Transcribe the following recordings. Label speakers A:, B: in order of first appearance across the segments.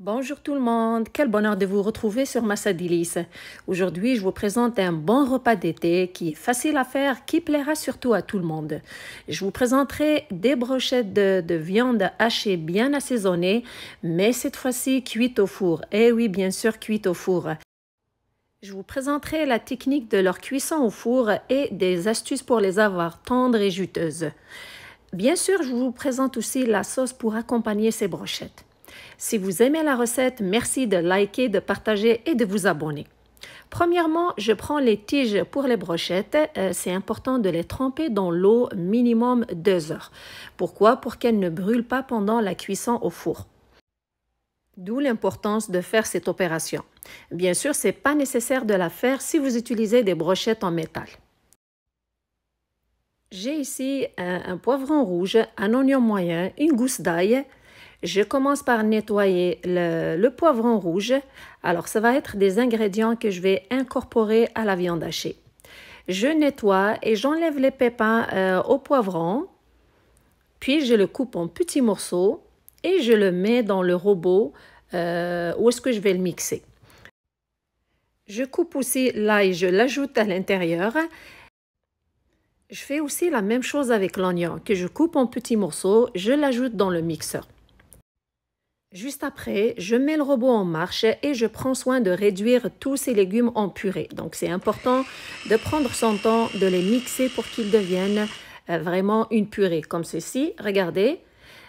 A: Bonjour tout le monde, quel bonheur de vous retrouver sur Massa Délices. Aujourd'hui, je vous présente un bon repas d'été qui est facile à faire, qui plaira surtout à tout le monde. Je vous présenterai des brochettes de viande hachée bien assaisonnée, mais cette fois-ci cuites au four. Eh oui, bien sûr, cuites au four. Je vous présenterai la technique de leur cuisson au four et des astuces pour les avoir tendres et juteuses. Bien sûr, je vous présente aussi la sauce pour accompagner ces brochettes. Si vous aimez la recette, merci de liker, de partager et de vous abonner. Premièrement, je prends les tiges pour les brochettes. C'est important de les tremper dans l'eau minimum 2 heures. Pourquoi? Pour qu'elles ne brûlent pas pendant la cuisson au four. D'où l'importance de faire cette opération. Bien sûr, ce n'est pas nécessaire de la faire si vous utilisez des brochettes en métal. J'ai ici un poivron rouge, un oignon moyen, une gousse d'ail. Je commence par nettoyer le poivron rouge. Alors, ça va être des ingrédients que je vais incorporer à la viande hachée. Je nettoie et j'enlève les pépins au poivron. Puis, je le coupe en petits morceaux et je le mets dans le robot où est-ce que je vais le mixer. Je coupe aussi l'ail, je l'ajoute à l'intérieur. Je fais aussi la même chose avec l'oignon que je coupe en petits morceaux, je l'ajoute dans le mixeur. Juste après, je mets le robot en marche et je prends soin de réduire tous ces légumes en purée. Donc, c'est important de prendre son temps, de les mixer pour qu'ils deviennent vraiment une purée comme ceci. Regardez.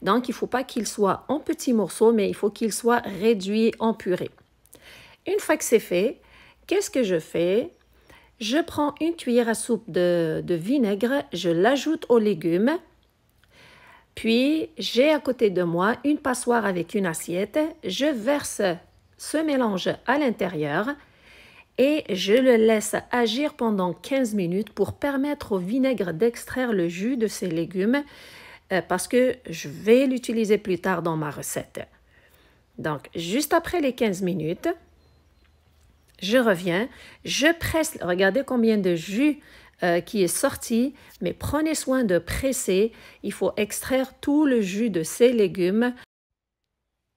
A: Donc, il ne faut pas qu'ils soient en petits morceaux, mais il faut qu'ils soient réduits en purée. Une fois que c'est fait, qu'est-ce que je fais? Je prends une cuillère à soupe de vinaigre, je l'ajoute aux légumes. Puis, j'ai à côté de moi une passoire avec une assiette. Je verse ce mélange à l'intérieur et je le laisse agir pendant 15 minutes pour permettre au vinaigre d'extraire le jus de ces légumes parce que je vais l'utiliser plus tard dans ma recette. Donc, juste après les 15 minutes, je reviens, je presse, regardez combien de jus qui est sorti, mais prenez soin de presser. Il faut extraire tout le jus de ces légumes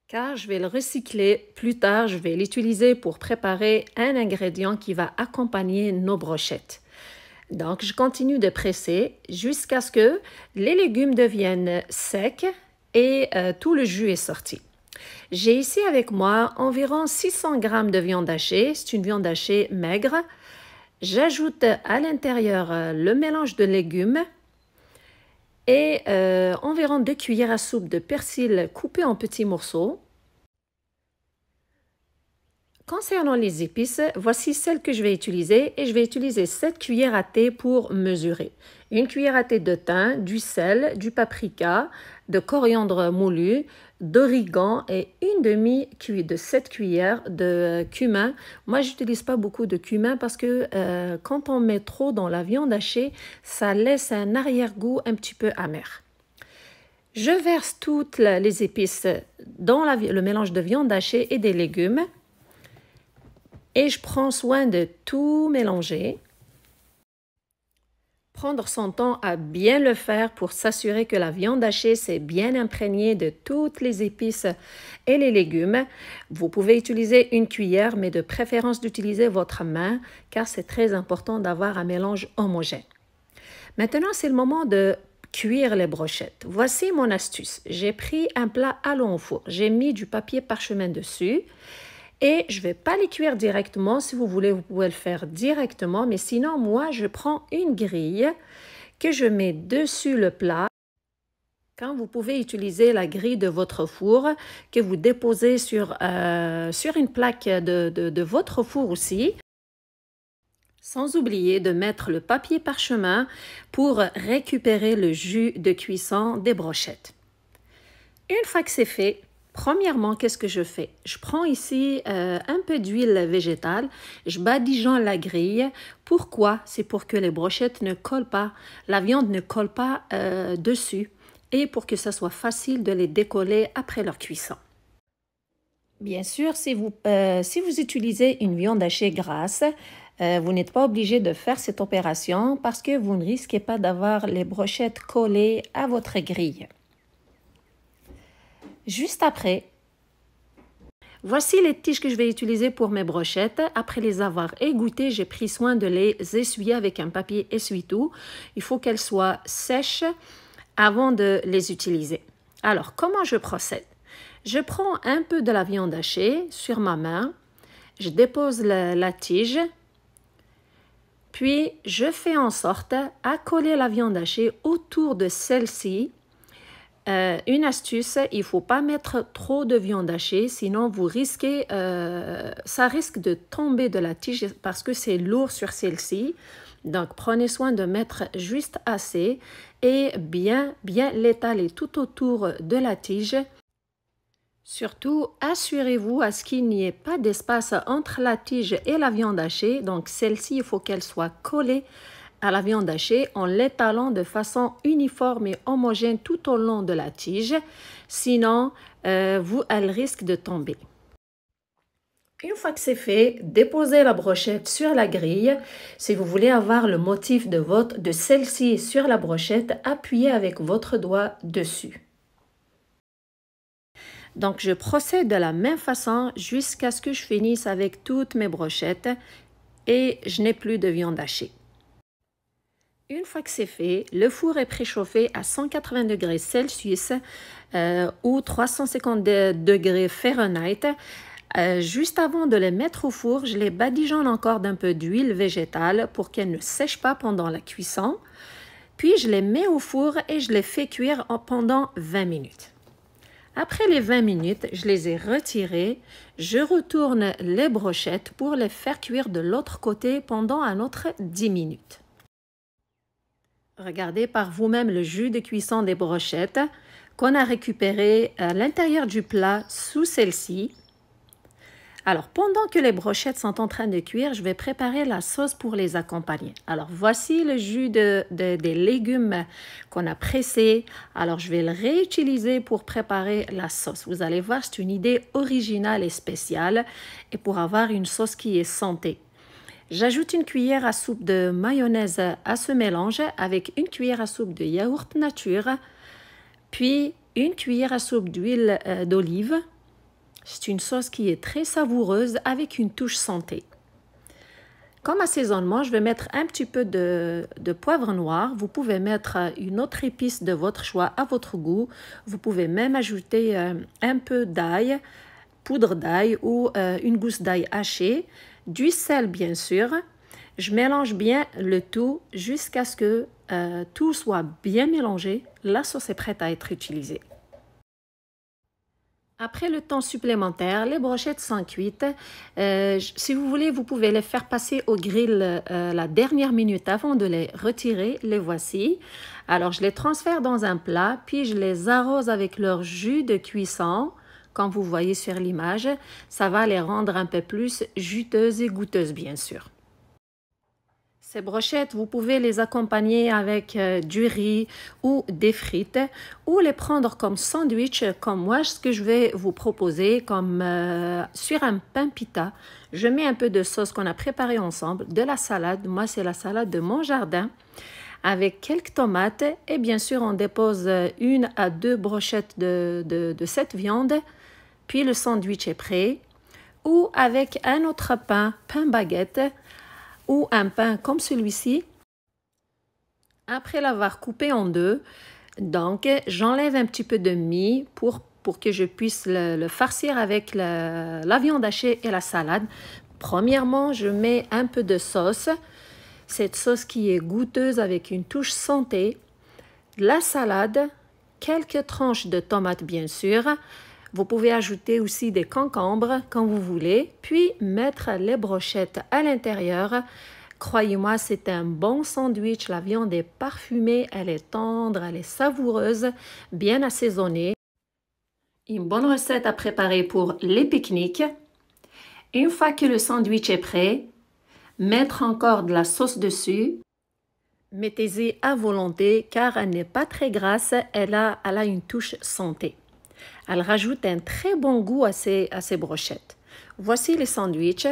A: car je vais le recycler plus tard. Je vais l'utiliser pour préparer un ingrédient qui va accompagner nos brochettes. Donc, je continue de presser jusqu'à ce que les légumes deviennent secs et tout le jus est sorti. J'ai ici avec moi environ 600 g de viande hachée. C'est une viande hachée maigre. J'ajoute à l'intérieur le mélange de légumes et environ 2 cuillères à soupe de persil coupé en petits morceaux. Concernant les épices, voici celles que je vais utiliser et je vais utiliser 7 cuillères à thé pour mesurer. Une cuillère à thé de thym, du sel, du paprika, de coriandre moulu, d'origan et une demi-cuillère de 7 cuillères de cumin. Moi, je n'utilise pas beaucoup de cumin parce que quand on met trop dans la viande hachée, ça laisse un arrière-goût un petit peu amer. Je verse toutes les épices dans le mélange de viande hachée et des légumes. Et je prends soin de tout mélanger. Prendre son temps à bien le faire pour s'assurer que la viande hachée s'est bien imprégnée de toutes les épices et les légumes. Vous pouvez utiliser une cuillère, mais de préférence d'utiliser votre main car c'est très important d'avoir un mélange homogène. Maintenant, c'est le moment de cuire les brochettes. Voici mon astuce. J'ai pris un plat à l'eau au four. J'ai mis du papier parchemin dessus. Et je ne vais pas les cuire directement. Si vous voulez, vous pouvez le faire directement. Mais sinon, moi, je prends une grille que je mets dessus le plat. Quand vous pouvez utiliser la grille de votre four que vous déposez sur une plaque de votre four aussi. Sans oublier de mettre le papier parchemin pour récupérer le jus de cuisson des brochettes. Une fois que c'est fait, premièrement, qu'est-ce que je fais? Je prends ici un peu d'huile végétale, je badigeonne la grille. Pourquoi? C'est pour que les brochettes ne collent pas, la viande ne colle pas dessus et pour que ça soit facile de les décoller après leur cuisson. Bien sûr, si vous utilisez une viande hachée grasse, vous n'êtes pas obligé de faire cette opération parce que vous ne risquez pas d'avoir les brochettes collées à votre grille. Juste après, Voici les tiges que je vais utiliser pour mes brochettes. Après les avoir égouttées, j'ai pris soin de les essuyer avec un papier essuie-tout. Il faut qu'elles soient sèches avant de les utiliser. Alors, comment je procède? Je prends un peu de la viande hachée sur ma main, je dépose la tige, puis je fais en sorte à coller la viande hachée autour de celle-ci. Une astuce, il ne faut pas mettre trop de viande hachée, sinon vous risquez, ça risque de tomber de la tige parce que c'est lourd sur celle-ci. Donc, prenez soin de mettre juste assez et bien l'étaler tout autour de la tige. Surtout, assurez-vous à ce qu'il n'y ait pas d'espace entre la tige et la viande hachée. Donc, celle-ci, il faut qu'elle soit collée à la viande hachée en l'étalant de façon uniforme et homogène tout au long de la tige. Sinon, elle risque de tomber. Une fois que c'est fait, déposez la brochette sur la grille. Si vous voulez avoir le motif de celle-ci sur la brochette, appuyez avec votre doigt dessus. Donc, je procède de la même façon jusqu'à ce que je finisse avec toutes mes brochettes et je n'ai plus de viande hachée. Une fois que c'est fait, le four est préchauffé à 180 degrés Celsius ou 350 degrés Fahrenheit. Juste avant de les mettre au four, je les badigeonne encore d'un peu d'huile végétale pour qu'elles ne sèchent pas pendant la cuisson. Puis, je les mets au four et je les fais cuire pendant 20 minutes. Après les 20 minutes, je les ai retirées. Je retourne les brochettes pour les faire cuire de l'autre côté pendant un autre 10 minutes. Regardez par vous-même le jus de cuisson des brochettes qu'on a récupéré à l'intérieur du plat sous celle-ci. Alors, pendant que les brochettes sont en train de cuire, je vais préparer la sauce pour les accompagner. Alors, voici le jus des légumes qu'on a pressés. Alors, je vais le réutiliser pour préparer la sauce. Vous allez voir, c'est une idée originale et spéciale et pour avoir une sauce qui est santé. J'ajoute une cuillère à soupe de mayonnaise à ce mélange avec une cuillère à soupe de yaourt nature, puis une cuillère à soupe d'huile d'olive. C'est une sauce qui est très savoureuse avec une touche santé. Comme assaisonnement, je vais mettre un petit peu de poivre noir. Vous pouvez mettre une autre épice de votre choix à votre goût. Vous pouvez même ajouter un peu d'ail, poudre d'ail ou une gousse d'ail hachée, du sel bien sûr. Je mélange bien le tout jusqu'à ce que tout soit bien mélangé. La sauce est prête à être utilisée. Après le temps supplémentaire, les brochettes sont cuites. Si vous voulez, vous pouvez les faire passer au grill la dernière minute avant de les retirer. Les voici. Alors, je les transfère dans un plat, puis je les arrose avec leur jus de cuisson. Comme vous voyez sur l'image, ça va les rendre un peu plus juteuses et goûteuses, bien sûr. Ces brochettes, vous pouvez les accompagner avec du riz ou des frites ou les prendre comme sandwich, comme moi, ce que je vais vous proposer, comme sur un pain pita. Je mets un peu de sauce qu'on a préparée ensemble, de la salade. Moi, c'est la salade de mon jardin avec quelques tomates et bien sûr, on dépose 1 à 2 brochettes de cette viande. Puis le sandwich est prêt. Ou avec un autre pain baguette, ou un pain comme celui-ci. Après l'avoir coupé en deux, donc j'enlève un petit peu de mie pour que je puisse le farcir avec la viande hachée et la salade. Premièrement, je mets un peu de sauce, cette sauce qui est goûteuse avec une touche santé, la salade, quelques tranches de tomates bien sûr. Vous pouvez ajouter aussi des concombres quand vous voulez, puis mettre les brochettes à l'intérieur. Croyez-moi, c'est un bon sandwich. La viande est parfumée, elle est tendre, elle est savoureuse, bien assaisonnée. Une bonne recette à préparer pour les pique-niques. Une fois que le sandwich est prêt, mettre encore de la sauce dessus. Mettez-y à volonté car elle n'est pas très grasse, elle a une touche santé. Elle rajoute un très bon goût à ces brochettes. Voici les sandwichs.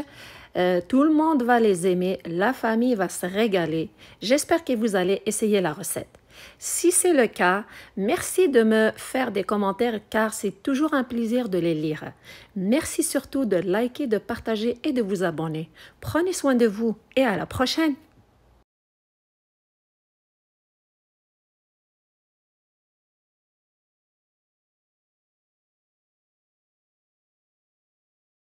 A: Tout le monde va les aimer. La famille va se régaler. J'espère que vous allez essayer la recette. Si c'est le cas, merci de me faire des commentaires car c'est toujours un plaisir de les lire. Merci surtout de liker, de partager et de vous abonner. Prenez soin de vous et à la prochaine!